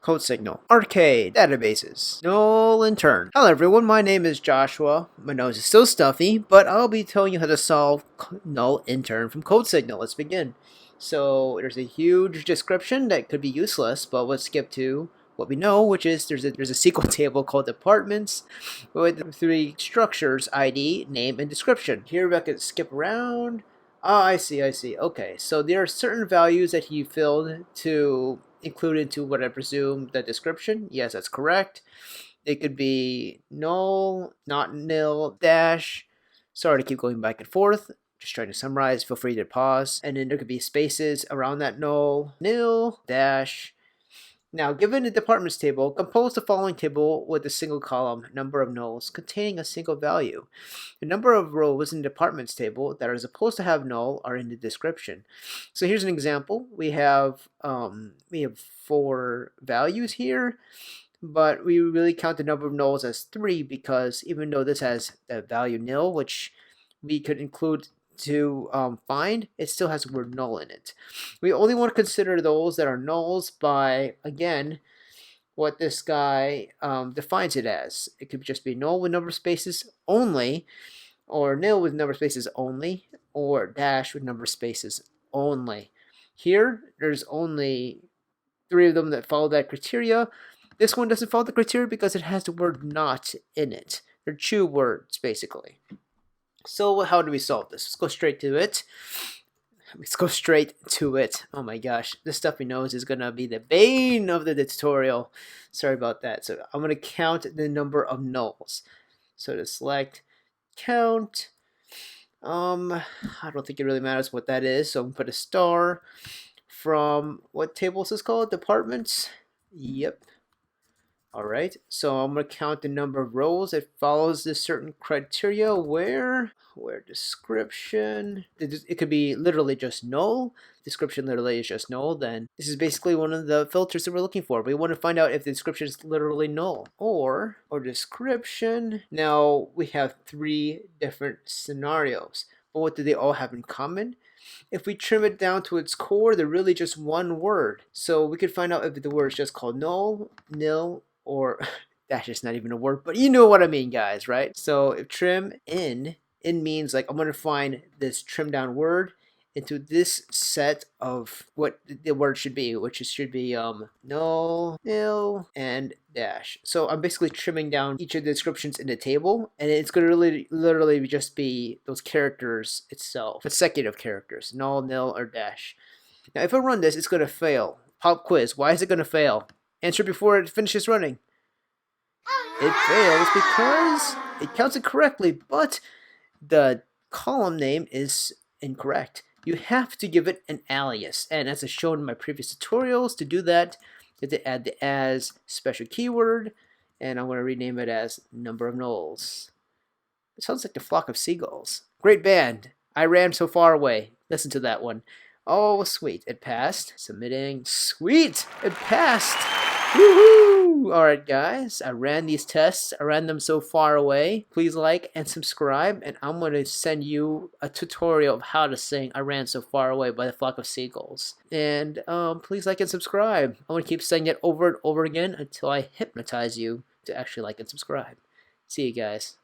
Codesignal, Arcade, Databases, Null, Intern. Hello everyone, my name is Joshua. My nose is still stuffy, but I'll be telling you how to solve Null Intern from Codesignal. Let's begin. So there's a huge description that could be useless, but let's skip to what we know, which is there's a SQL table called departments with three structures: ID, name, and description. Here we can skip around. I see. Okay, so there are certain values that he filled to include into what I presume the description. Yes, that's correct. It could be null, not nil, dash. Sorry to keep going back and forth. Just trying to summarize. Feel free to pause. And then there could be spaces around that null, nil, dash. Now, given the departments table, compose the following table with a single column, number of nulls, containing a single value. The number of rows in the departments table that are supposed to have null are in the description. So here's an example. We have 4 values here, but we really count the number of nulls as 3 because even though this has the value nil, which we could include to find, it still has the word null in it. We only want to consider those that are nulls by, again, what this guy defines it as. It could just be null with number of spaces only, or nil with number of spaces only, or dash with number of spaces only. Here, there's only 3 of them that follow that criteria. This one doesn't follow the criteria because it has the word not in it. They're 2 words, basically. So how do we solve this? Let's go straight to it. Oh my gosh, this stuffy nose is gonna be the bane of the tutorial. Sorry about that. So I'm gonna count the number of nulls. So to select count, I don't think it really matters what that is. So I'm gonna put a star from what table is this called? Departments. Yep. Alright, so I'm going to count the number of rows that follows this certain criteria where description, it could be literally just null, description literally is just null, then this is basically one of the filters that we're looking for. We want to find out if the description is literally null or description. Now we have 3 different scenarios, but what do they all have in common? If we trim it down to its core, they're really just one word. So we could find out if the word is just called null, nil, or dash is not even a word, but you know what I mean, guys, right? So if trim in means like I'm going to find this trim down word into this set of what the word should be, which should be null, nil, and dash. So I'm basically trimming down each of the descriptions in the table, and it's going to literally just be those characters itself, consecutive characters, null, nil, or dash. Now if I run this, it's going to fail. Pop quiz, why is it going to fail? Answer before it finishes running. It fails because it counts it correctly, but the column name is incorrect. You have to give it an alias, and as I've shown in my previous tutorials, to do that, you have to add the as special keyword, and I'm going to rename it as number of nulls. It sounds like the flock of seagulls. Great band. I ran so far away. Listen to that one. Oh, sweet. It passed. Submitting. Sweet. It passed. Woohoo! Alright guys, I ran these tests. I ran them so far away. Please like and subscribe, and I'm going to send you a tutorial of how to sing I Ran So Far Away by the Flock of Seagulls. And please like and subscribe. I'm going to keep saying it over and over again until I hypnotize you to actually like and subscribe. See you guys.